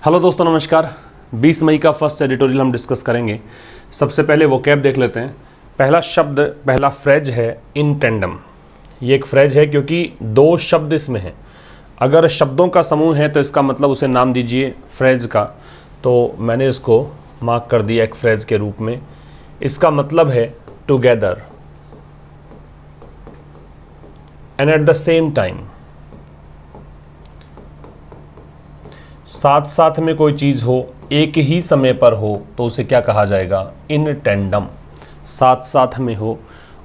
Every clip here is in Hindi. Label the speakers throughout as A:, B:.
A: हेलो दोस्तों, नमस्कार। 20 मई का फर्स्ट एडिटोरियल हम डिस्कस करेंगे। सबसे पहले वोकैब देख लेते हैं। पहला शब्द, पहला फ्रेज है इन टेंडम। ये एक फ्रेज है क्योंकि दो शब्द इसमें हैं। अगर शब्दों का समूह है तो इसका मतलब उसे नाम दीजिए फ्रेज का। तो मैंने इसको मार्क कर दिया एक फ्रेज के रूप में। इसका मतलब है together and at the same time. साथ साथ में कोई चीज़ हो, एक ही समय पर हो, तो उसे क्या कहा जाएगा? इन टेंडम। साथ साथ में हो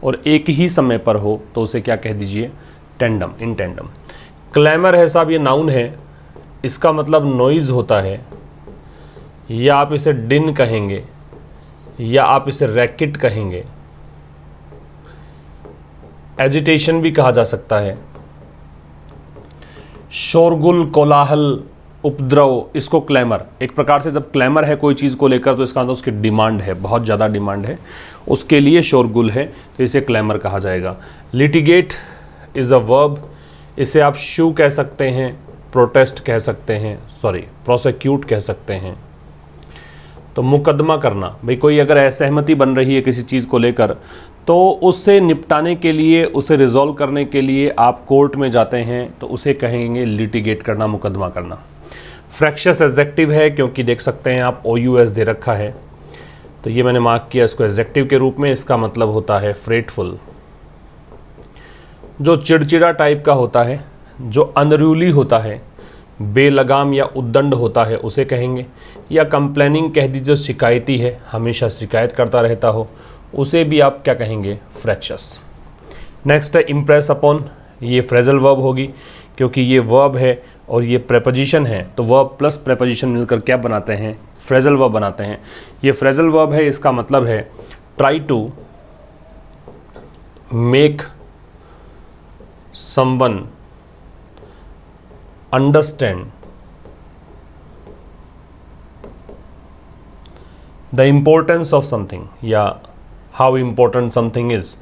A: और एक ही समय पर हो तो उसे क्या कह दीजिए? टेंडम, इन टेंडम। क्लैमर है साहब, ये नाउन है। इसका मतलब नॉइज़ होता है, या आप इसे डिन कहेंगे या आप इसे रैकेट कहेंगे। एजिटेशन भी कहा जा सकता है। शोरगुल, कोलाहल, उपद्रव, इसको क्लैमर। एक प्रकार से जब क्लैमर है कोई चीज़ को लेकर तो इसका मतलब उसकी डिमांड है, बहुत ज़्यादा डिमांड है, उसके लिए शोरगुल है, तो इसे क्लैमर कहा जाएगा। Litigate is a verb. इसे आप शू कह सकते हैं, प्रोटेस्ट कह सकते हैं, प्रोसिक्यूट कह सकते हैं। तो मुकदमा करना, भाई कोई अगर असहमति बन रही है किसी चीज़ को लेकर तो उससे निपटाने के लिए, उसे रिजॉल्व करने के लिए आप कोर्ट में जाते हैं तो उसे कहेंगे लिटिगेट करना, मुकदमा करना। फ्रैक्शियस एडजेक्टिव है क्योंकि देख सकते हैं आप OUS दे रखा है, तो ये मैंने मार्क किया इसको एडजेक्टिव के रूप में। इसका मतलब होता है फ्रेटफुल। जो चिड़चिड़ा टाइप का होता है, जो अनरूली होता है, बेलगाम या उद्दंड होता है, उसे कहेंगे। या कंप्लेनिंग कह दीजिए, जो शिकायती है, हमेशा शिकायत करता रहता हो, उसे भी आप क्या कहेंगे? फ्रैक्शियस। नेक्स्ट है इम्प्रेस अपॉन। ये फ्रेजल वर्ब होगी क्योंकि ये वर्ब है और ये प्रेपोजिशन है, तो वर्ब प्लस प्रेपोजिशन मिलकर क्या बनाते हैं? फ्रेजल वर्ब बनाते हैं। ये फ्रेजल वर्ब है, इसका मतलब है try to make someone understand the importance of something या how important something is.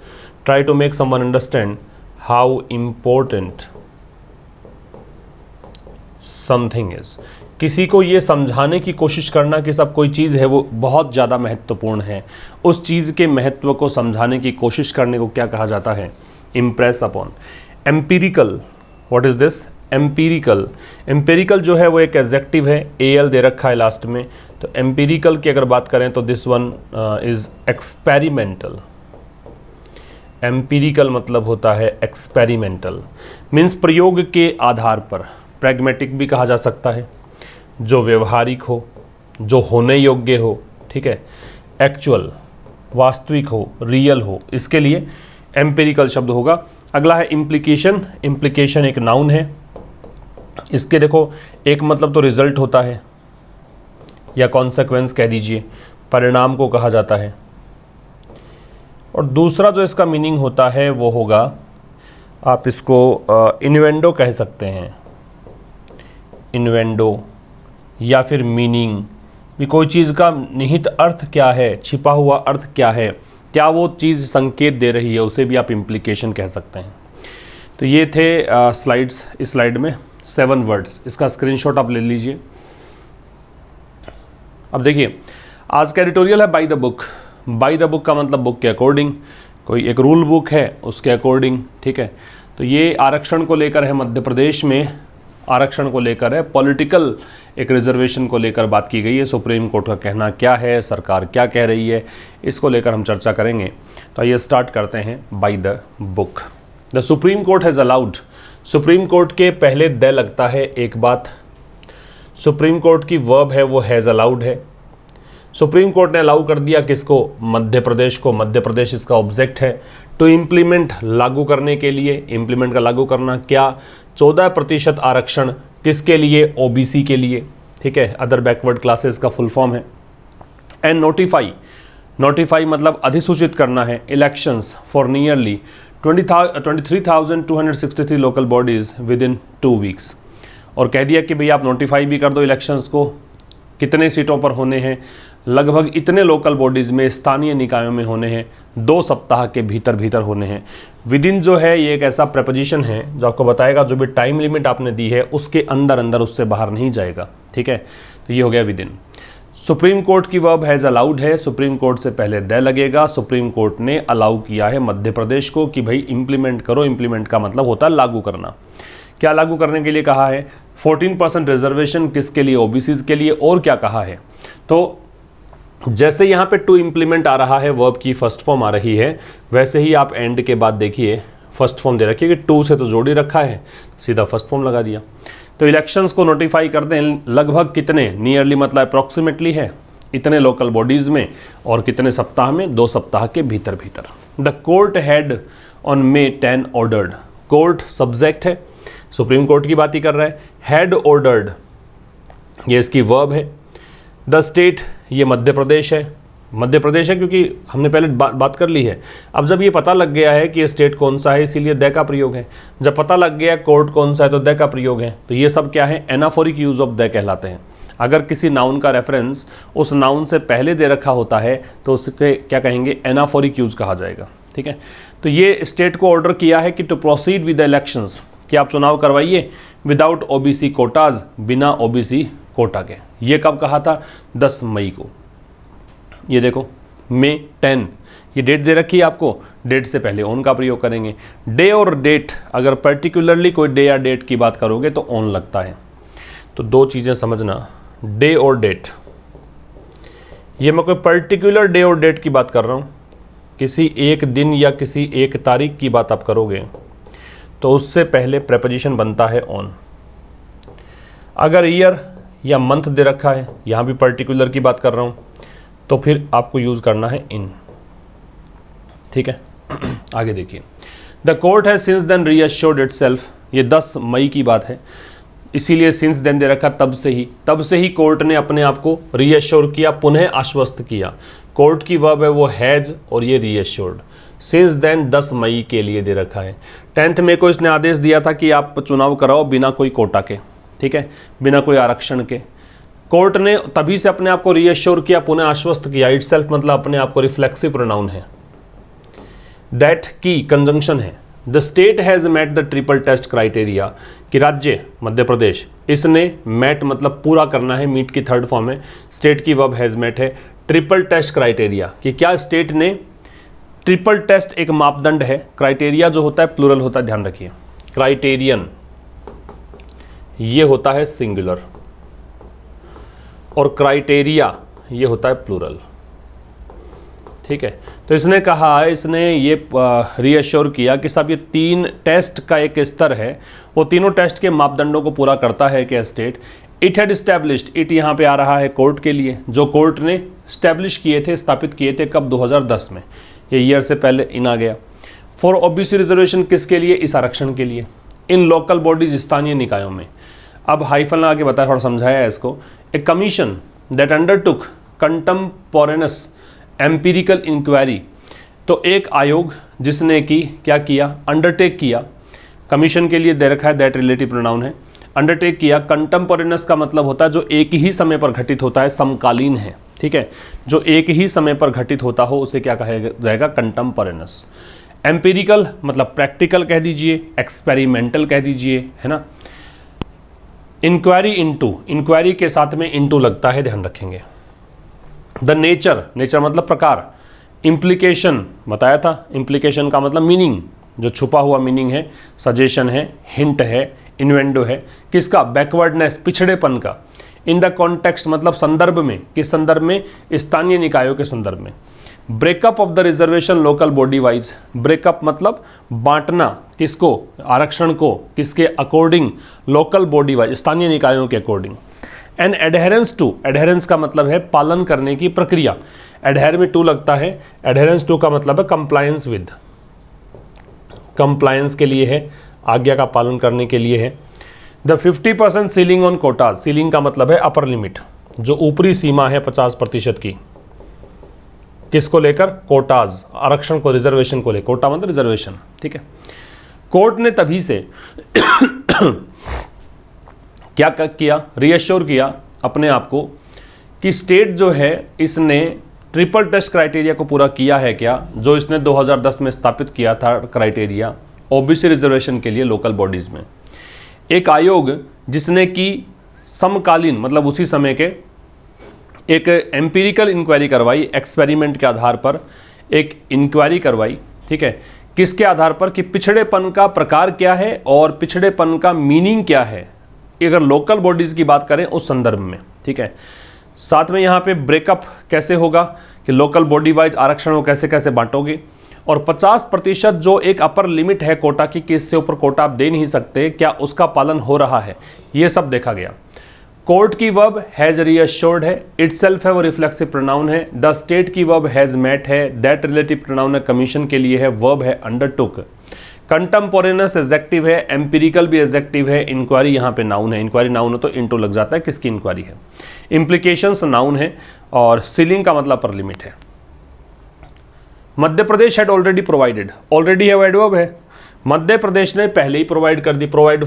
A: Try to make someone understand how important something is. किसी को ये समझाने की कोशिश करना कि सब कोई चीज़ है वो बहुत ज़्यादा महत्वपूर्ण है, उस चीज़ के महत्व को समझाने की कोशिश करने को क्या कहा जाता है? Impress upon. Empirical, what is this? Empirical. Empirical जो है वो एक एडजेक्टिव है, AL दे रखा है लास्ट में। तो एम्पिरिकल की अगर बात करें तो this one is experimental. Empirical मतलब होता है एक्सपेरिमेंटल, मीन्स प्रयोग के आधार पर। प्रैग्मेटिक भी कहा जा सकता है, जो व्यवहारिक हो, जो होने योग्य हो, ठीक है, एक्चुअल, वास्तविक हो, रियल हो, इसके लिए एम्पिरिकल शब्द होगा। अगला है इम्प्लीकेशन। इम्प्लीकेशन एक नाउन है। इसके देखो, एक मतलब तो रिजल्ट होता है या कॉन्सेक्वेंस कह दीजिए, परिणाम को कहा जाता है। और दूसरा जो इसका मीनिंग होता है वो होगा, आप इसको इन्वेंडो कह सकते हैं, इन्वेंडो, या फिर मीनिंग भी। कोई चीज़ का निहित अर्थ क्या है, छिपा हुआ अर्थ क्या है, क्या वो चीज़ संकेत दे रही है, उसे भी आप इम्प्लीकेशन कह सकते हैं। तो ये थे स्लाइड्स। इस स्लाइड में 7 वर्ड्स, इसका स्क्रीनशॉट आप ले लीजिए। अब देखिए, आज का एडिटोरियल है by the book. By the book का मतलब बुक के अकॉर्डिंग, कोई एक रूल बुक है उसके अकॉर्डिंग, ठीक है। तो ये आरक्षण को लेकर है, मध्य प्रदेश में आरक्षण को लेकर है, पॉलिटिकल एक रिजर्वेशन को लेकर बात की गई है। सुप्रीम कोर्ट का कहना क्या है, सरकार क्या कह रही है, इसको लेकर हम चर्चा करेंगे। तो आइए स्टार्ट करते हैं by the book. The supreme court has allowed. Supreme court के पहले द लगता है एक बात। सुप्रीम कोर्ट की वर्ब है वो हैज़ अलाउड है। सुप्रीम कोर्ट ने अलाउ कर दिया किसको? मध्य प्रदेश को। मध्य प्रदेश इसका ऑब्जेक्ट है। टू इम्प्लीमेंट, लागू करने के लिए। इम्प्लीमेंट का लागू करना क्या? 14% आरक्षण किसके लिए? OBC के लिए, ठीक है, अदर बैकवर्ड क्लासेस का फुल फॉर्म है। एंड नोटिफाई, नोटिफाई मतलब अधिसूचित करना है। Elections for nearly 23,263 local bodies with in 2 weeks. और कह दिया कि भाई आप नोटिफाई भी कर दो इलेक्शंस को, कितने सीटों पर होने हैं, लगभग इतने लोकल बॉडीज़ में, स्थानीय निकायों में होने हैं, 2 सप्ताह के भीतर भीतर होने हैं। विद इन जो है ये एक ऐसा प्रपोजिशन है जो आपको बताएगा जो भी टाइम लिमिट आपने दी है उसके अंदर अंदर, उससे बाहर नहीं जाएगा। ठीक है, तो ये हो गया विद इन। सुप्रीम कोर्ट की वर्ब हैज़ अलाउड है, सुप्रीम कोर्ट से पहले द लगेगा। सुप्रीम कोर्ट ने अलाउ किया है मध्य प्रदेश को कि भाई इंप्लीमेंट करो। इंप्लीमेंट का मतलब होता है लागू करना। क्या लागू करने के लिए कहा है? 14% रिजर्वेशन किसके लिए? ओबीसीज के लिए। और क्या कहा है? तो जैसे यहाँ पे टू इंप्लीमेंट आ रहा है, वर्ब की फर्स्ट फॉर्म आ रही है, वैसे ही आप एंड के बाद देखिए फर्स्ट फॉर्म दे रखी है कि टू से तो जोड़ी रखा है, सीधा फर्स्ट फॉर्म लगा दिया। तो इलेक्शंस को नोटिफाई कर दें लगभग कितने, नियरली मतलब अप्रॉक्सीमेटली है इतने लोकल बॉडीज़ में, और कितने सप्ताह में? 2 सप्ताह के भीतर भीतर। The court had on May 10 ordered. Court subject है, सुप्रीम कोर्ट की बात ही कर रहा है। हैड ऑर्डर्ड ये इसकी वर्ब है। द स्टेट ये मध्य प्रदेश है। मध्य प्रदेश है क्योंकि हमने पहले बात कर ली है। अब जब ये पता लग गया है कि ये स्टेट कौन सा है, इसीलिए द का प्रयोग है। जब पता लग गया कोर्ट कौन सा है तो द का प्रयोग है। तो ये सब क्या है? एनाफोरिक यूज ऑफ द कहलाते हैं। अगर किसी नाउन का रेफरेंस उस नाउन से पहले दे रखा होता है तो उसके क्या कहेंगे? एनाफोरिक यूज कहा जाएगा। ठीक है, तो ये स्टेट को ऑर्डर किया है कि to proceed with the elections, कि आप चुनाव करवाइए विदाउट ओबीसी कोटाज, बिना ओबीसी कोटा के। ये कब कहा था? 10 मई को। ये देखो May 10, ये डेट दे रखी है आपको, डेट से पहले ऑन का प्रयोग करेंगे। डे और डेट, अगर पर्टिकुलरली कोई डे या डेट की बात करोगे तो ऑन लगता है। तो 2 चीज़ें समझना, डे और डेट। ये मैं कोई पर्टिकुलर डे और डेट की बात कर रहा हूँ, किसी एक दिन या किसी एक तारीख की बात आप करोगे तो उससे पहले प्रेपोजिशन बनता है ऑन। अगर ईयर या मंथ दे रखा है, यहाँ भी पर्टिकुलर की बात कर रहा हूँ, तो फिर आपको यूज़ करना है इन। ठीक है, आगे देखिए। द कोर्ट है सिंस देन रीअश्योर्ड इटसेल्फ, ये 10 मई की बात है, इसीलिए सिंस देन दे रखा, तब से ही कोर्ट ने अपने आप को रीअश्योर किया, पुनः आश्वस्त किया। कोर्ट की वर्ब है वो हैज, और ये रीअश्योर्ड। सिंस देन 10 मई के लिए दे रखा है। 10 मई को इसने आदेश दिया था कि आप चुनाव कराओ बिना कोई कोटा के, ठीक है, बिना कोई आरक्षण के। कोर्ट ने तभी से अपने आप को रीअश्योर किया, पुनः आश्वस्त किया। इटसेल्फ मतलब अपने आप को, रिफ्लेक्सिव प्रोनाउन है। दैट की कंजंक्शन है। The state has met the triple test criteria, कि राज्य मध्य प्रदेश, इसने मेट मतलब पूरा करना है, मीट की थर्ड फॉर्म है, स्टेट की वर्ब हैज़ मेट है। ट्रिपल टेस्ट क्राइटेरिया, कि क्या स्टेट ने ट्रिपल टेस्ट, एक मापदंड है, क्राइटेरिया जो होता है प्लूरल होता है, ध्यान रखिए। क्राइटेरियन ये होता है सिंगुलर, और क्राइटेरिया ये होता है प्लूरल। ठीक है, तो इसने कहा, इसने ये रीअश्योर किया कि साहब ये 3 टेस्ट का एक स्तर है, वो तीनों टेस्ट के मापदंडों को पूरा करता है क्या state. It had established, it यहाँ पे आ रहा है कोर्ट के लिए, जो कोर्ट ने स्टैब्लिश किए थे, स्थापित किए थे, कब? 2010 में। ये ईयर से पहले इन आ गया। फॉर ओबीसी रिजर्वेशन, किसके लिए? इस आरक्षण के लिए। इन लोकल बॉडीज, स्थानीय निकायों में। अब हाइफन लगा के बताया, थोड़ा समझाया है इसको। A commission that undertook contemporaneous empirical inquiry, तो एक आयोग जिसने की क्या किया? अंडरटेक किया। कमीशन के लिए दे रखा है, दैट रिलेटिव प्रोनाउन है। अंडरटेक किया। कंटेम्पोरेनस का मतलब होता है जो एक ही समय पर घटित होता है, समकालीन है। ठीक है, जो एक ही समय पर घटित होता हो उसे क्या कहा जाएगा? कंटेम्पोरेनस। एम्पिरिकल मतलब प्रैक्टिकल कह दीजिए, एक्सपेरिमेंटल कह दीजिए, है ना। इंक्वायरी इनटू, इंक्वायरी के साथ में इनटू लगता है, ध्यान रखेंगे। द नेचर, नेचर मतलब प्रकार। इम्प्लीकेशन बताया था, इम्प्लीकेशन का मतलब मीनिंग, जो छुपा हुआ मीनिंग है। सजेशन है, हिंट है, इन्वेंडो है, किसका? बैकवर्डनेस, पिछड़ेपन का। इन द कॉन्टेक्स्ट मतलब संदर्भ में, किस संदर्भ में? स्थानीय निकायों के संदर्भ में। Breakup of the reservation local body wise, breakup मतलब बांटना, किसको? आरक्षण को, किसके अकॉर्डिंग? लोकल बॉडी वाइज, स्थानीय निकायों के according. And adherence to, adherence का मतलब है पालन करने की प्रक्रिया। एडहेर में टू लगता है, एडहेरेंस टू का मतलब है कंप्लायंस विद, कंप्लायंस के लिए है, आज्ञा का पालन करने के लिए है। The 50% ceiling on Kota's, ceiling का मतलब है अपर लिमिट, जो ऊपरी सीमा है 50% की, किसको लेकर? कोटाज, आरक्षण को, रिजर्वेशन को लेकर। कोटा मतलब रिजर्वेशन। ठीक है, कोर्ट ने तभी से क्या किया? रीअश्योर किया अपने आप को कि स्टेट जो है इसने ट्रिपल टेस्ट क्राइटेरिया को पूरा किया है क्या, जो इसने 2010 में स्थापित किया था क्राइटेरिया ओबीसी रिजर्वेशन के लिए लोकल बॉडीज में। एक आयोग जिसने की समकालीन मतलब उसी समय के एक एम्पिरिकल इंक्वायरी करवाई, एक्सपेरिमेंट के आधार पर एक इंक्वायरी करवाई, ठीक है, किसके आधार पर कि पिछड़ेपन का प्रकार क्या है और पिछड़ेपन का मीनिंग क्या है, अगर लोकल बॉडीज़ की बात करें उस संदर्भ में, ठीक है। साथ में यहाँ पे ब्रेकअप कैसे होगा कि लोकल बॉडी वाइज आरक्षण को कैसे कैसे बांटोगे, और 50% जो एक अपर लिमिट है कोटा की कि इससे ऊपर कोटा आप दे नहीं सकते, क्या उसका पालन हो रहा है, ये सब देखा गया। कोर्ट की वर्ब हैज रीअश्योर्ड है, इटसेल्फ है वो रिफ्लेक्सिव प्रोनाउन है। द स्टेट की वर्ब हैज मेट है, दैट रिलेटिव प्रोनाउन है, कमीशन के लिए है, वर्ब है अंडरटुक। कंटेम्पोरेनस एडजेक्टिव है, एम्पिरिकल भी एडजेक्टिव है, इंक्वायरी यहाँ पे नाउन है, इंक्वायरी नाउन हो तो इनटू लग जाता है, किसकी इंक्वायरी है। इम्प्लीकेशंस नाउन है और सीलिंग का मतलब पर लिमिट है। Madhya Pradesh had already provided, already है वो एडवर्ब है, मध्य प्रदेश ने पहले ही प्रोवाइड कर दी। प्रोवाइड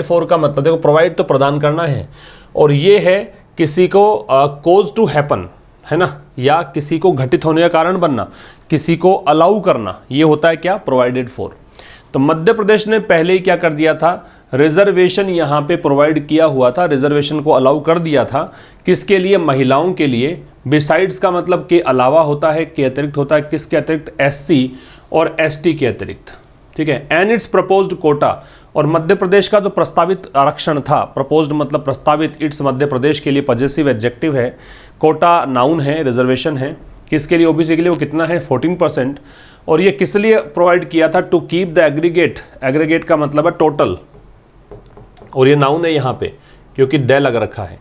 A: फॉर का मतलब देखो, प्रोवाइड तो प्रदान करना है, और ये है किसी को कोज टू हैपन, है ना, या किसी को घटित होने का कारण बनना, किसी को अलाउ करना, ये होता है क्या, प्रोवाइडेड फॉर। तो मध्य प्रदेश ने पहले ही क्या कर दिया था, रिजर्वेशन यहाँ पे प्रोवाइड किया हुआ था, रिजर्वेशन को अलाउ कर दिया था, किसके लिए, महिलाओं के लिए। बिसाइड्स का मतलब के अलावा होता है, के अतिरिक्त होता है, किसके अतिरिक्त, एससी और एसटी के अतिरिक्त, ठीक है। एंड इट्स प्रपोज्ड कोटा, और मध्य प्रदेश का जो प्रस्तावित आरक्षण था, प्रपोज्ड मतलब प्रस्तावित, इट्स मध्य प्रदेश के लिए पजेसिव एडजेक्टिव है, कोटा नाउन है, रिजर्वेशन है, किसके लिए, ओबीसी के लिए, वो कितना है 14%। और ये किस लिए प्रोवाइड किया था, to keep the aggregate, aggregate का मतलब है टोटल, और ये नाउन है यहाँ पे क्योंकि द लग रखा है,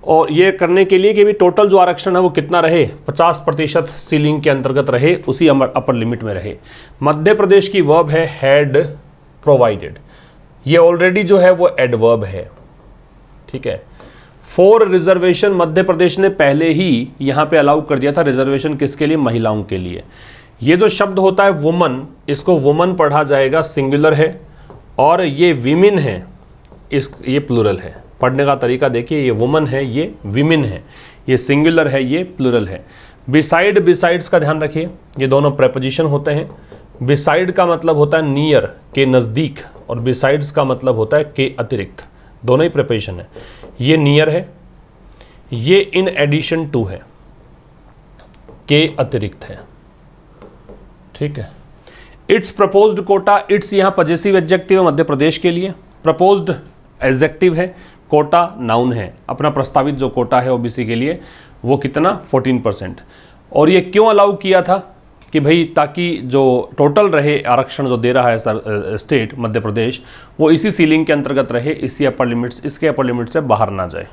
A: और ये करने के लिए कि भी टोटल जो आरक्षण है वो कितना रहे, 50% सीलिंग के अंतर्गत रहे, उसी अपर लिमिट में रहे। मध्य प्रदेश की वर्ब है हैड प्रोवाइडेड, ये ऑलरेडी जो है वो एडवर्ब है, ठीक है। फॉर रिजर्वेशन, मध्य प्रदेश ने पहले ही यहाँ पे अलाउ कर दिया था रिजर्वेशन, किसके लिए, महिलाओं के लिए। ये जो शब्द होता है वुमन, इसको वुमन पढ़ा जाएगा, सिंगुलर है, और ये विमेन है, ये प्लूरल है। पढ़ने का तरीका देखिए, ये वुमन है, ये विमेन है, ये सिंगुलर है, ये प्लूरल है। बिसाइड, बिसाइड्स का ध्यान रखिए, ये दोनों प्रेपोजिशन होते हैं। बिसाइड का मतलब होता है नियर, के नज़दीक, और बिसाइड्स का मतलब होता है के अतिरिक्त, दोनों ही प्रेपोजिशन है। ये नियर है, ये इन एडिशन टू है, के अतिरिक्त है, ठीक है। इट्स प्रपोज्ड कोटा, इट्स यहाँ पजेसिव एडजेक्टिव है मध्य प्रदेश के लिए, प्रपोज्ड एडजेक्टिव है, कोटा नाउन है, अपना प्रस्तावित जो कोटा है ओबीसी के लिए वो कितना 14%। और ये क्यों अलाउ किया था कि भाई ताकि जो टोटल रहे आरक्षण जो दे रहा है स्टेट मध्य प्रदेश, वो इसी सीलिंग के अंतर्गत रहे, इसी अपर लिमिट्स, इसके अपर लिमिट से बाहर ना जाए।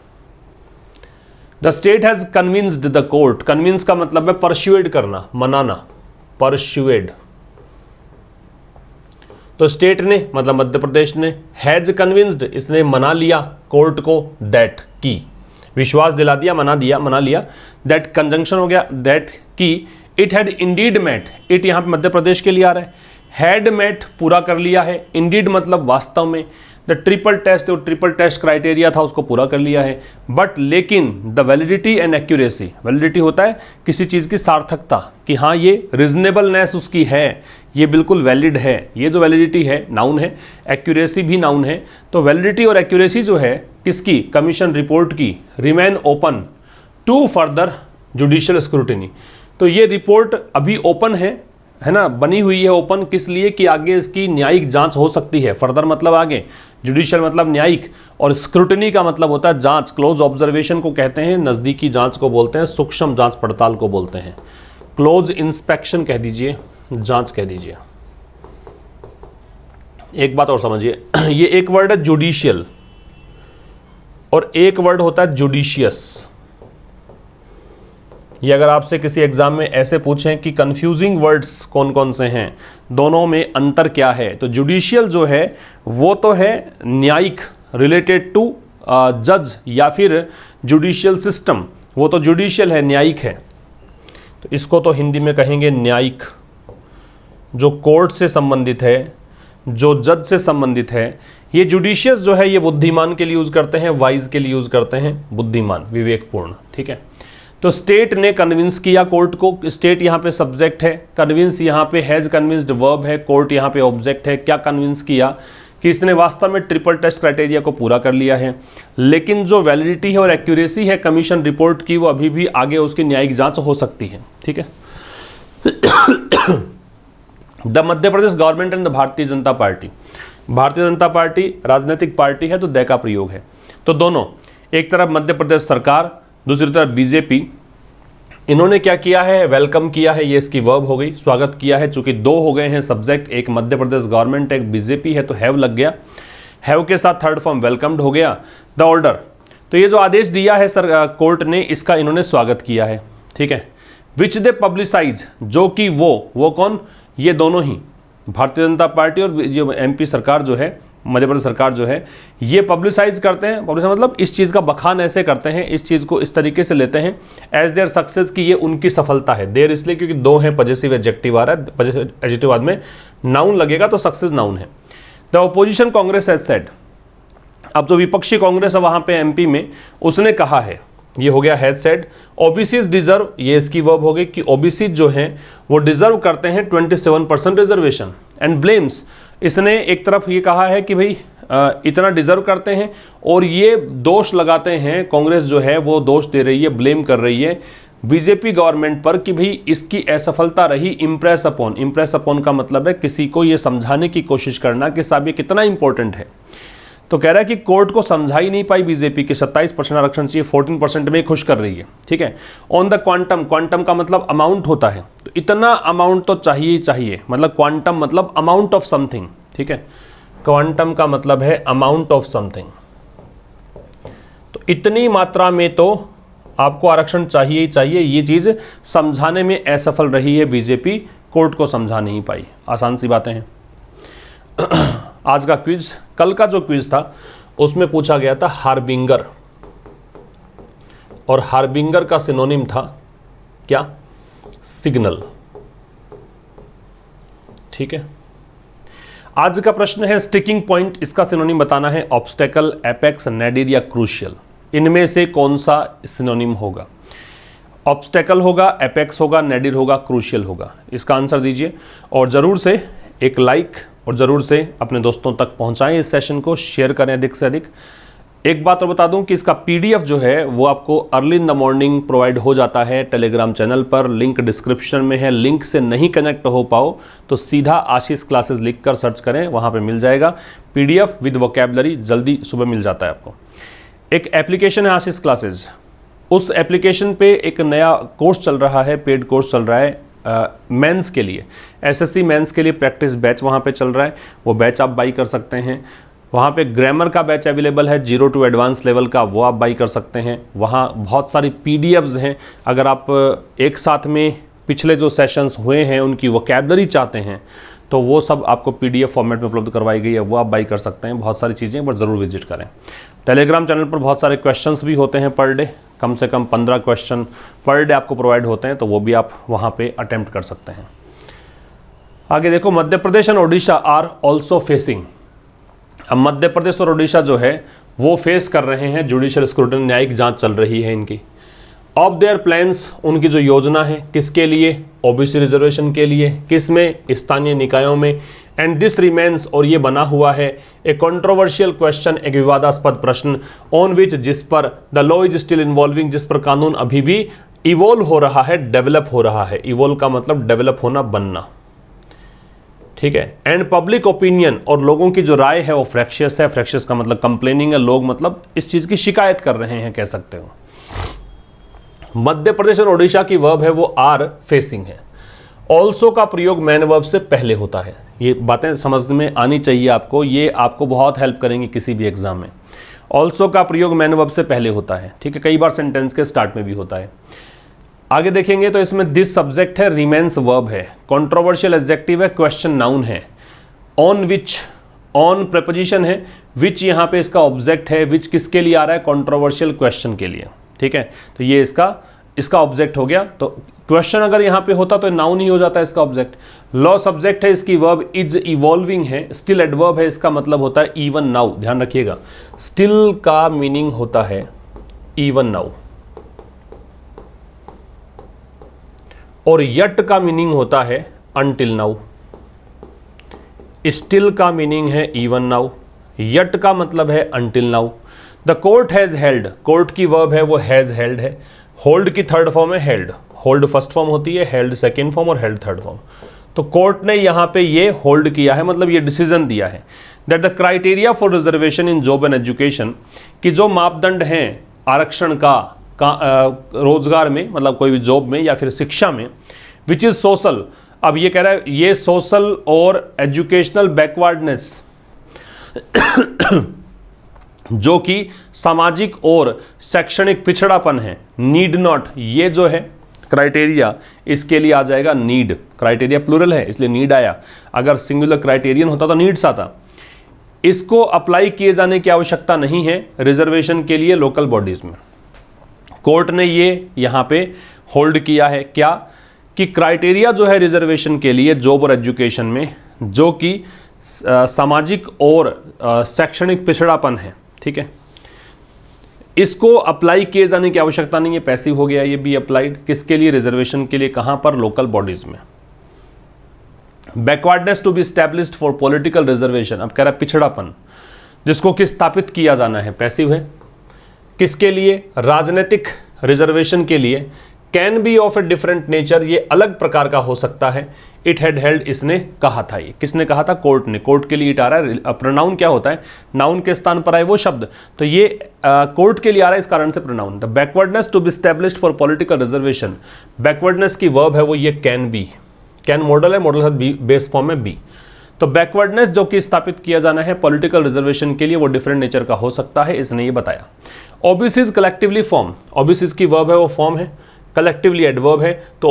A: The state has convinced the court, convince का मतलब है परस्यूएड करना, मनाना, परस्यूएड। तो स्टेट ने मतलब मध्य प्रदेश ने, हैज कन्विंस्ड इसने मना लिया कोर्ट को, दैट की विश्वास दिला दिया, मना लिया, दैट कंजंक्शन हो गया, दैट की it had indeed met, it यहाँ पे मध्य प्रदेश के लिए आ रहा है, हैड मेट पूरा कर लिया है, इंडीड मतलब वास्तव में, द ट्रिपल टेस्ट, जो ट्रिपल टेस्ट क्राइटेरिया था उसको पूरा कर लिया है, बट लेकिन the validity and accuracy, validity होता है किसी चीज़ की सार्थकता, कि हाँ ये रिजनेबलनेस उसकी है, ये बिल्कुल वैलिड है, ये जो वैलिडिटी है नाउन है, एक्यूरेसी भी नाउन है। तो वैलिडिटी और एक्यूरेसी जो है किसकी, कमीशन रिपोर्ट की, remain open to further judicial scrutiny. तो ये रिपोर्ट अभी ओपन है ना, बनी हुई है ओपन, किस लिए कि आगे इसकी न्यायिक जांच हो सकती है, फर्दर मतलब आगे, जुडिशियल मतलब न्यायिक, और स्क्रूटनी का मतलब होता है जांच, क्लोज ऑब्जर्वेशन को कहते हैं, नज़दीकी जांच को बोलते हैं, सूक्ष्म जांच पड़ताल को बोलते हैं, क्लोज इंस्पेक्शन कह दीजिए, जांच कह दीजिए। एक बात और समझिए, ये एक वर्ड है जुडिशियल और एक वर्ड होता है जुडिशियस। ये अगर आपसे किसी एग्जाम में ऐसे पूछें कि कंफ्यूजिंग वर्ड्स कौन कौन से हैं, दोनों में अंतर क्या है, तो जुडिशियल जो है वो तो है न्यायिक, रिलेटेड टू जज या फिर जुडिशियल सिस्टम, वो तो जुडिशियल है, न्यायिक है, तो इसको तो हिंदी में कहेंगे न्यायिक। जो कोर्ट से संबंधित है, जो जज से संबंधित है, ये जुडिशियस जो है ये बुद्धिमान के लिए यूज़ करते हैं, वाइज के लिए यूज़ करते हैं, बुद्धिमान, विवेकपूर्ण, ठीक है। तो स्टेट ने कन्विंस किया कोर्ट को, स्टेट यहाँ पे सब्जेक्ट है, कन्विंस यहाँ पे हैज कन्विंस्ड वर्ब है, कोर्ट यहाँ पे ऑब्जेक्ट है। क्या कन्विंस किया कि इसने वास्तव में ट्रिपल टेस्ट क्राइटेरिया को पूरा कर लिया है, लेकिन जो वैलिडिटी है और एक्यूरेसी है कमीशन रिपोर्ट की वो अभी भी आगे उसकी न्यायिक जांच हो सकती है। ठीक है। The Madhya Pradesh government and the Bharatiya Janata party, Bharatiya Janata party राजनीतिक पार्टी है तो द का प्रयोग है। तो दोनों, एक तरफ मध्य प्रदेश सरकार, दूसरी तरफ बीजेपी, इन्होंने क्या किया है, वेलकम किया है, ये इसकी वर्ब हो गई, स्वागत किया है। चूंकि दो हो गए हैं सब्जेक्ट, एक मध्य प्रदेश गवर्नमेंट एक बीजेपी है तो हैव लग गया, हैव के साथ थर्ड फॉर्म वेलकम्ड हो गया। द ऑर्डर, तो ये जो आदेश दिया है सर कोर्ट ने, इसका इन्होंने स्वागत किया है। ठीक है। विच दे पब्लिसाइज, जो कि वो कौन, ये दोनों ही भारतीय जनता पार्टी और जो एमपी सरकार जो है, मध्य प्रदेश सरकार जो है, ये पब्लिसाइज करते हैं। पब्लिसाइज मतलब इस चीज़ का बखान ऐसे करते हैं, इस चीज़ को इस तरीके से लेते हैं एज देयर सक्सेस की ये उनकी सफलता है। देयर इसलिए क्योंकि दो हैं, पॉजिटिव एडजेक्टिव आ रहा है, पॉजिटिव एडजेक्टिव बाद में नाउन लगेगा तो सक्सेस नाउन है। The opposition Congress has said, अब जो विपक्षी कांग्रेस है वहां पे एमपी में, उसने कहा है, ये हो गया हैज सेड। ओबीसीज डिजर्व, ये इसकी वर्ब हो गई कि ओबीसी जो हैं वो डिजर्व करते हैं 27% रिजर्वेशन। एंड ब्लेम्स, इसने एक तरफ ये कहा है कि भाई इतना डिजर्व करते हैं, और ये दोष लगाते हैं, कांग्रेस जो है वो दोष दे रही है, ब्लेम कर रही है बीजेपी गवर्नमेंट पर कि भाई इसकी असफलता रही इम्प्रेस अपॉन। इम्प्रेस अपॉन का मतलब है किसी को ये समझाने की कोशिश करना कि साहब ये कितना इंपॉर्टेंट है। तो कह रहा है कि कोर्ट को समझा ही नहीं पाई बीजेपी कि 27% आरक्षण चाहिए, 14% में खुश कर रही है। ठीक है। ऑन द क्वांटम, क्वांटम का मतलब अमाउंट होता है, तो इतना अमाउंट तो चाहिए ही चाहिए, मतलब क्वांटम मतलब अमाउंट ऑफ समथिंग। ठीक है। क्वांटम का मतलब है अमाउंट ऑफ समथिंग, तो इतनी मात्रा में तो आपको आरक्षण चाहिए ही चाहिए। ये चीज समझाने में असफल रही है बीजेपी, कोर्ट को समझा नहीं पाई। आसान सी बातें हैं। आज का क्विज, कल का जो क्विज था उसमें पूछा गया था हार्बिंगर, और हार्बिंगर का सिनोनिम था क्या, सिग्नल। ठीक है। आज का प्रश्न है स्टिकिंग पॉइंट, इसका सिनोनिम बताना है ऑब्स्टेकल, एपेक्स, नेडिर या क्रूशियल। इनमें से कौन सा सिनोनिम होगा? ऑब्स्टेकल होगा, एपेक्स होगा, नेडिर होगा, क्रूशियल होगा। इसका आंसर दीजिए और ज़रूर से एक लाइक और ज़रूर से अपने दोस्तों तक पहुंचाएं, इस सेशन को शेयर करें अधिक से अधिक। एक बात और बता दूं कि इसका पीडीएफ जो है वो आपको early in the morning provide हो जाता है टेलीग्राम चैनल पर, लिंक डिस्क्रिप्शन में है। लिंक से नहीं कनेक्ट हो पाओ तो सीधा आशीष क्लासेस लिख कर सर्च करें, वहाँ पे मिल जाएगा पीडीएफ विद वोकैबुलरी, जल्दी सुबह मिल जाता है आपको। एक एप्लीकेशन है आशीष क्लासेस, उस एप्लीकेशन पे एक नया कोर्स चल रहा है, पेड कोर्स चल रहा है मेंस के लिए, एसएससी मेंस के लिए प्रैक्टिस बैच वहाँ पे चल रहा है, वो बैच आप बाई कर सकते हैं। वहाँ पे ग्रामर का बैच अवेलेबल है 0 to एडवांस लेवल का, वो आप बाई कर सकते हैं। वहाँ बहुत सारी पीडीएफ्स हैं, अगर आप एक साथ में पिछले जो सेशंस हुए हैं उनकी वोकैबुलरी चाहते हैं तो वो सब आपको पीडीएफ फॉर्मेट में उपलब्ध करवाई गई है, वो आप बाई कर सकते हैं। बहुत सारी चीज़ें, बट ज़रूर विजिट करें। टेलीग्राम चैनल पर बहुत सारे क्वेश्चंस भी होते हैं पर डे, कम से कम 15 क्वेश्चन पर डे आपको प्रोवाइड होते हैं, तो वो भी आप वहाँ पे अटेम्प्ट कर सकते हैं। आगे देखो, Madhya Pradesh and Odisha are also facing. अब मध्य प्रदेश और ओडिशा जो है वो फेस कर रहे हैं जुडिशियल स्क्रूटनी, न्यायिक जांच चल रही है इनकी। ऑफ देयर प्लान्स, उनकी जो योजना है, किसके लिए? ओबीसी रिजर्वेशन के लिए। किस में? स्थानीय निकायों में। एंड दिस रिमेन्स, और ये बना हुआ है ए कंट्रोवर्शियल क्वेश्चन, एक विवादास्पद प्रश्न, ऑन विच, जिस पर the law is still involving, जिस पर कानून अभी भी इवोल्व हो रहा है, डेवलप हो रहा है। इवोल्व का मतलब डेवलप होना, बनना। ठीक है। एंड पब्लिक ओपिनियन, और लोगों की जो राय है वो फ्रैक्शियस है। फ्रैक्शियस का मतलब कंप्लेनिंग है, लोग मतलब इस चीज की शिकायत कर रहे हैं, कह सकते हो। मध्य प्रदेश और ओडिशा की वर्ब है वो आर फेसिंग है। ऑल्सो का प्रयोग मैन वर्ब से पहले होता है। ये बातें समझ में आनी चाहिए आपको, ये आपको बहुत हेल्प करेंगी किसी भी एग्जाम में। ऑल्सो का प्रयोग मैन वर्ब से पहले होता है। ठीक है। कई बार सेंटेंस के स्टार्ट में भी होता है। आगे देखेंगे तो इसमें दिस सब्जेक्ट है, रिमेन्स वर्ब है, कंट्रोवर्शियल एडजेक्टिव है, क्वेश्चन नाउन है, ऑन विच, ऑन प्रेपोजिशन है, विच यहाँ पे इसका ऑब्जेक्ट है। विच किसके लिए आ रहा है? कंट्रोवर्शियल क्वेश्चन के लिए। ठीक है। तो ये इसका ऑब्जेक्ट हो गया। तो क्वेश्चन अगर यहाँ पे होता तो नाउन ही हो जाता है इसका ऑब्जेक्ट। लॉ सब्जेक्ट है, इसकी वर्ब इज इवॉल्विंग है। स्टिल एडवर्ब है, इसका मतलब होता है इवन नाउ। ध्यान रखिएगा, स्टिल का मीनिंग होता है इवन नाउ, और यट का मीनिंग होता है अनटिल नाउ। स्टिल का मीनिंग है इवन नाउ, यट का मतलब है until now. The court has held, court की वर्ब है वो हैज़ हेल्ड है, होल्ड की थर्ड फॉर्म है हेल्ड, होल्ड फर्स्ट फॉर्म होती है, हेल्ड सेकेंड फॉर्म और हेल्ड थर्ड फॉर्म। तो कोर्ट ने यहाँ पे ये होल्ड किया है, मतलब ये डिसीजन दिया है that the criteria for reservation in job and education, कि जो मापदंड हैं आरक्षण का रोजगार में, मतलब कोई भी जॉब में या फिर शिक्षा में, विच इज सोशल, अब ये कह रहा है ये सोशल और एजुकेशनल बैकवर्डनेस जो कि सामाजिक और शैक्षणिक पिछड़ापन है, नीड नॉट, ये जो है क्राइटेरिया इसके लिए आ जाएगा नीड, क्राइटेरिया प्लूरल है इसलिए नीड आया, अगर सिंगुलर क्राइटेरियन होता तो नीड्स आता। इसको अप्लाई किए जाने की आवश्यकता नहीं है रिजर्वेशन के लिए लोकल बॉडीज में। कोर्ट ने ये यहाँ पे होल्ड किया है क्या, कि क्राइटेरिया जो है रिजर्वेशन के लिए जॉब और एजुकेशन में, जो कि सामाजिक और शैक्षणिक पिछड़ापन है, ठीक है, इसको अप्लाई किए जाने की आवश्यकता नहीं है, पैसिव हो गया ये भी अप्लाइड, किसके लिए, रिजर्वेशन के लिए, कहां पर, लोकल बॉडीज में। Backwardness to be established for political reservation, अब कह रहा है पिछड़ापन जिसको कि स्थापित किया जाना है, पैसिव है, किसके लिए, राजनीतिक रिजर्वेशन के लिए। Can be of a different nature, ये अलग प्रकार का हो सकता है। इट हैड हेल्ड, इसने कहा था, ये किसने कहा था, कोर्ट ने, कोर्ट के लिए इट आ रहा है, प्रोनाउन क्या होता है, नाउन के स्थान पर आए वो शब्द, तो ये कोर्ट के लिए आ रहा है, इस कारण से pronoun. The backwardness to be established for political reservation, backwardness की वर्ब है वो ये कैन बी, कैन मॉडल है, मॉडल बी बेस फॉर्म में बी। तो बैकवर्डनेस जो कि स्थापित किया जाना है पॉलिटिकल रिजर्वेशन के लिए वो डिफरेंट नेचर का हो सकता है, इसने ये बताया। ओबीसीज कलेक्टिवली फॉर्म, ओबीसीज की वर्ब है वो फॉर्म है, कलेक्टिवली एडवर्ब है, तो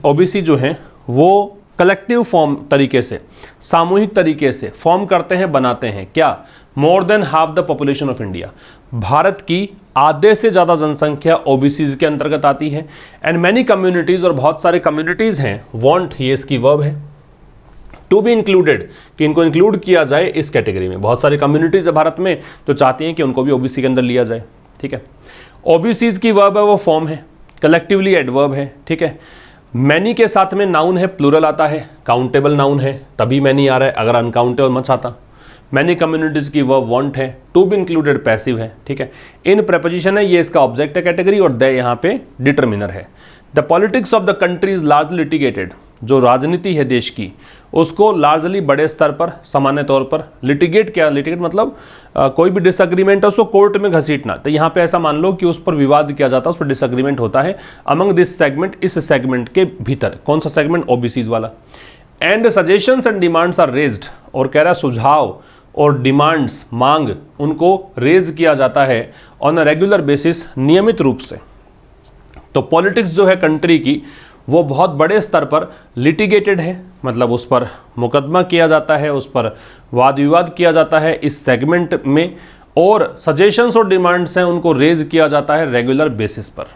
A: ओबीसी जो है वो कलेक्टिव फॉर्म तरीके से, सामूहिक तरीके से फॉर्म करते हैं, बनाते हैं क्या, more than half the population of India, Bharat की आधे से ज़्यादा जनसंख्या ओबीसीज के अंतर्गत आती है। एंड मैनी कम्युनिटीज़, और बहुत सारे कम्युनिटीज़ हैं, वांट, ये इसकी वर्ब है, टू बी इंक्लूडेड, कि इनको इंक्लूड किया जाए इस कैटेगरी में। बहुत सारी कम्युनिटीज़ है भारत में जो चाहती हैं कि उनको भी ओबीसी के अंदर लिया जाए, ठीक है। ओबीसीज की वर्ब है वो फॉर्म है, कलेक्टिवली एडवर्ब है, ठीक है। मैनी के साथ में नाउन है, प्लूरल आता है, काउंटेबल नाउन है तभी मैनी आ रहा है, अगर अनकाउंटेबल मत आता। मैनी कम्युनिटीज़ की वर्ब वांट है, टू बी इंक्लूडेड पैसिव है, ठीक है। इन प्रेपोजिशन है, ये इसका ऑब्जेक्ट है कैटेगरी, और द यहाँ पे डिटर्मिनर है। The politics of the country is largely litigated, जो राजनीति है देश की उसको लार्जली बड़े स्तर पर, सामान्य तौर पर, लिटिगेट, क्या लिटिगेट मतलब कोई भी डिसएग्रीमेंट है उसको कोर्ट में घसीटना, तो यहाँ पे ऐसा मान लो कि उस पर विवाद किया जाता है, उस पर डिसएग्रीमेंट होता है अमंग दिस सेगमेंट, इस सेगमेंट के भीतर। कौन सा सेगमेंट, ओबीसीज वाला। And suggestions and demands are raised, और कह रहा है सुझाव और डिमांड्स, मांग, उनको रेज किया जाता है ऑन अ रेगुलर बेसिस, नियमित रूप से। तो पॉलिटिक्स जो है कंट्री की वो बहुत बड़े स्तर पर लिटिगेटेड है, मतलब उस पर मुकदमा किया जाता है, उस पर वाद विवाद किया जाता है इस सेगमेंट में, और सजेशंस और डिमांड्स हैं उनको रेज किया जाता है रेगुलर बेसिस पर।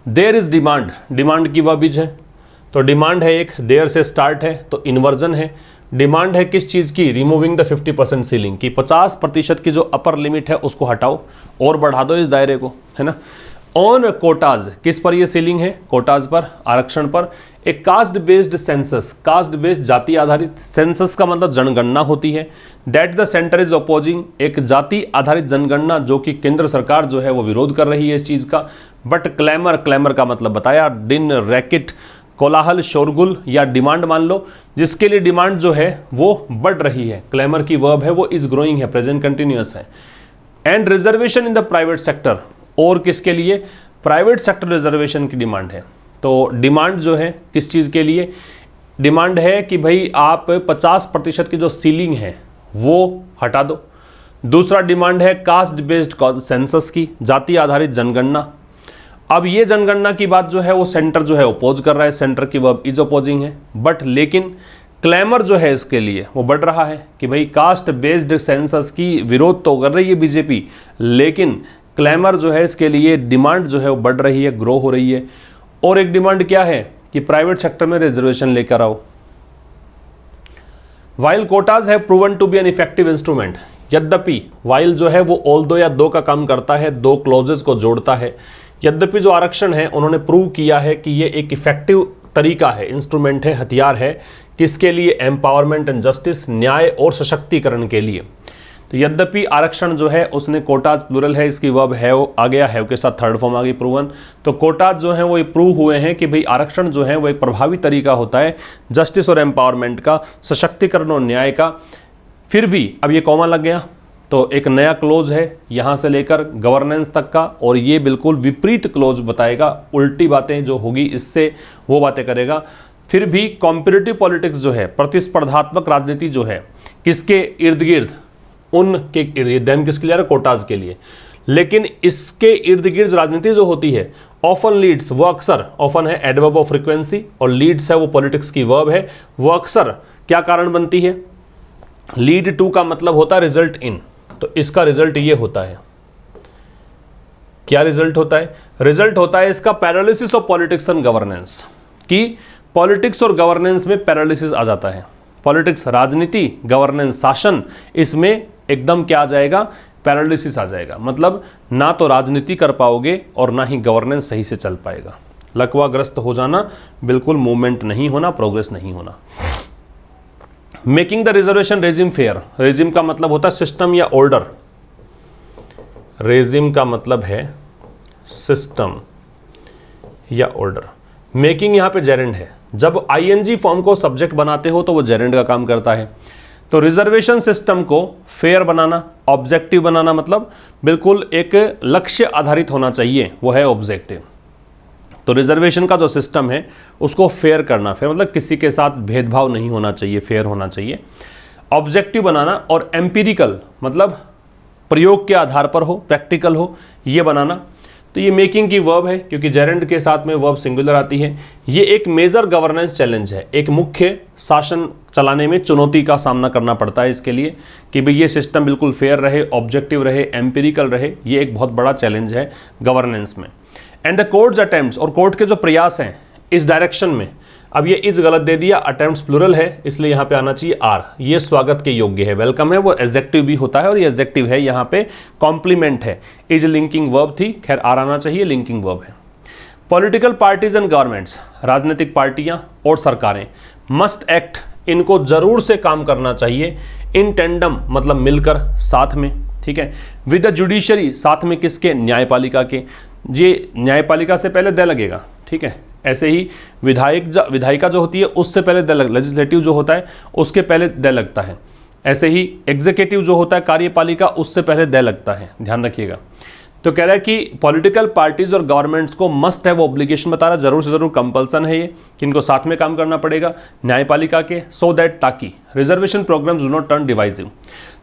A: देयर इज डिमांड, डिमांड की वर्बिज है, तो डिमांड है एक, देयर से स्टार्ट है तो इन्वर्जन है। डिमांड है किस चीज़ की, रिमूविंग द 50% सीलिंग की, 50% की जो अपर लिमिट है उसको हटाओ और बढ़ा दो इस दायरे को, है ना। ऑन कोटाज, किस पर ये सीलिंग है, कोटाज पर, आरक्षण पर। एक caste based census, caste based जाति आधारित, सेंसस का मतलब जनगणना होती है, that the centre is opposing, एक जाति आधारित जनगणना जो कि केंद्र सरकार जो है वो विरोध कर रही है इस चीज़ का। बट क्लैमर, क्लैमर का मतलब बताया, दिन, रैकेट, कोलाहल, शोरगुल या डिमांड मान लो, जिसके लिए डिमांड जो है वो बढ़ रही है। क्लैमर की वर्ब है वो इज ग्रोइंग है, प्रेजेंट कंटिन्यूअस है। And reservation in the private sector, और किसके लिए, प्राइवेट सेक्टर रिजर्वेशन की डिमांड है। तो डिमांड जो है किस चीज़ के लिए, डिमांड है कि भाई आप 50% की जो सीलिंग है वो हटा दो। दूसरा डिमांड है कास्ट बेस्ड सेंसस की, जाति आधारित जनगणना। अब ये जनगणना की बात जो है वो सेंटर जो है अपोज कर रहा है, सेंटर की वर्ब इज अपोजिंग है, बट लेकिन क्लैमर जो है इसके लिए वो बढ़ रहा है कि भाई कास्ट बेस्ड सेंसस की विरोध तो कर रही है बीजेपी, लेकिन क्लैमर जो है इसके लिए डिमांड जो है वो बढ़ रही है, ग्रो हो रही है। और एक डिमांड क्या है कि प्राइवेट सेक्टर में रिजर्वेशन लेकर आओ। वाइल कोटाज है proven to be an effective instrument, यद्यपि वाइल जो है वो ऑल दो या दो का काम करता है, दो क्लॉजेस को जोड़ता है। यद्यपि जो आरक्षण है उन्होंने प्रूव किया है कि ये एक इफेक्टिव तरीका है, इंस्ट्रूमेंट है, हथियार है, किसके लिए? एम्पावरमेंट एंड जस्टिस, न्याय और सशक्तिकरण के लिए। तो यद्यपि आरक्षण जो है उसने कोटाज प्लूरल है, इसकी वर्ब हैव आ गया, हैव के साथ थर्ड फॉर्म आ गई प्रूवन। तो कोटाज जो है वो ये प्रूव हुए हैं कि भाई आरक्षण जो है वो एक प्रभावी तरीका होता है जस्टिस और एम्पावरमेंट का, सशक्तिकरण और न्याय का। फिर भी अब ये कॉमा लग गया तो एक नया क्लोज है यहाँ से लेकर गवर्नेंस तक का, और ये बिल्कुल विपरीत क्लोज बताएगा, उल्टी बातें जो होगी इससे वो बातें करेगा। फिर भी कॉम्पिटिटिव पॉलिटिक्स जो है, प्रतिस्पर्धात्मक राजनीति जो है, किसके इर्द गिर्द? उनके इर्द गिर्द, किसके लिए? कोटाज के लिए। लेकिन इसके इर्द गिर्द राजनीति जो होती है ऑफन लीड्स, वो अक्सर, ऑफन है एडवर्ब ऑफ फ्रीक्वेंसी और लीड्स है वो पॉलिटिक्स की वर्ब है, वो अक्सर क्या कारण बनती है? लीड टू का मतलब होता है रिजल्ट इन, तो इसका रिजल्ट ये होता है, क्या रिजल्ट होता है? रिजल्ट होता है इसका paralysis of politics and governance, कि पॉलिटिक्स और गवर्नेंस में पैरालिसिस आ जाता है। पॉलिटिक्स राजनीति, गवर्नेंस शासन, इसमें एकदम क्या आ जाएगा? पैरालिसिस आ जाएगा। मतलब ना तो राजनीति कर पाओगे और ना ही गवर्नेंस सही से चल पाएगा। लकवाग्रस्त हो जाना, बिल्कुल मूवमेंट नहीं होना, प्रोग्रेस नहीं होना। Making the reservation regime fair, regime का मतलब होता है सिस्टम या ऑर्डर, रेजिम का मतलब है सिस्टम या ऑर्डर। मेकिंग यहां पे जेरेंड है, जब आईएनजी फॉर्म को सब्जेक्ट बनाते हो तो वो जेरेंड का काम करता है। तो रिजर्वेशन सिस्टम को फेयर बनाना, ऑब्जेक्टिव बनाना, मतलब बिल्कुल एक लक्ष्य आधारित होना चाहिए, वो है ऑब्जेक्टिव। तो रिजर्वेशन का जो सिस्टम है उसको फेयर करना, फेयर मतलब किसी के साथ भेदभाव नहीं होना चाहिए, फेयर होना चाहिए। ऑब्जेक्टिव बनाना, और एम्पिरिकल मतलब प्रयोग के आधार पर हो, प्रैक्टिकल हो, ये बनाना। तो ये मेकिंग की वर्ब है, क्योंकि जेरेंड के साथ में वर्ब सिंगुलर आती है। ये एक मेजर गवर्नेंस चैलेंज है, एक मुख्य शासन चलाने में चुनौती का सामना करना पड़ता है इसके लिए, कि भाई ये सिस्टम बिल्कुल फेयर रहे, ऑब्जेक्टिव रहे, एम्पिरिकल रहे। ये एक बहुत बड़ा चैलेंज है गवर्नेंस में। एंड द कोर्ट्स अटेम्प्ट्स, और कोर्ट के जो प्रयास हैं इस डायरेक्शन में, अब ये इज गलत दे दिया, अटेम्प्ट्स प्लूरल है इसलिए यहाँ पे आना चाहिए आर, ये स्वागत के योग्य है, वेलकम है, वो एडजेक्टिव भी होता है और ये एडजेक्टिव है, यहाँ पे कॉम्प्लीमेंट है। इज लिंकिंग वर्ब थी, खैर आर आना चाहिए, लिंकिंग वर्ब है। पॉलिटिकल पार्टीज एंड गवर्नमेंट्स, राजनीतिक पार्टियां और सरकारें, मस्ट एक्ट, इनको जरूर से काम करना चाहिए, इन टेंडम मतलब मिलकर, साथ में, ठीक है। विद द जुडिशरी, साथ में किसके? न्यायपालिका के। ये न्यायपालिका से पहले द लगेगा, ठीक है। ऐसे ही विधायिका जो होती है उससे पहले द, लेजिस्लेटिव जो होता है उसके पहले द लगता है। ऐसे ही एग्जीक्यूटिव जो होता है कार्यपालिका, उससे पहले द लगता है, ध्यान रखिएगा। तो कह रहा है कि पॉलिटिकल पार्टीज और गवर्नमेंट्स को मस्ट हैव ऑब्लिगेशन बता रहा, जरूर से जरूर कंपल्सन है ये कि इनको साथ में काम करना पड़ेगा न्यायपालिका के, सो दैट, ताकि reservation programs do not turn divisive,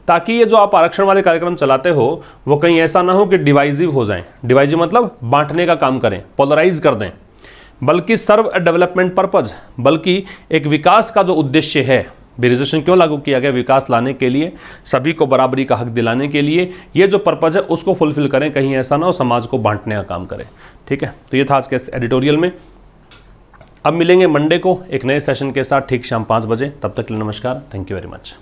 A: ताकि ये जो आप आरक्षण वाले कार्यक्रम चलाते हो वो कहीं ऐसा ना हो कि डिवाइसिव हो जाएं। डिवाइसिव मतलब बांटने का काम करें, पोलराइज कर दें, बल्कि सर्व डेवलपमेंट पर्पज, बल्कि एक विकास का जो उद्देश्य है। रिजर्वेशन क्यों लागू किया गया? विकास लाने के लिए, सभी को बराबरी का हक दिलाने के लिए। ये जो पर्पज है उसको फुलफिल करें, कहीं ऐसा ना हो समाज को बांटने का काम करें, ठीक है। तो ये था आज के एडिटोरियल में। अब मिलेंगे मंडे को एक नए सेशन के साथ ठीक शाम 5 बजे। तब तक के लिए नमस्कार, थैंक यू वेरी मच।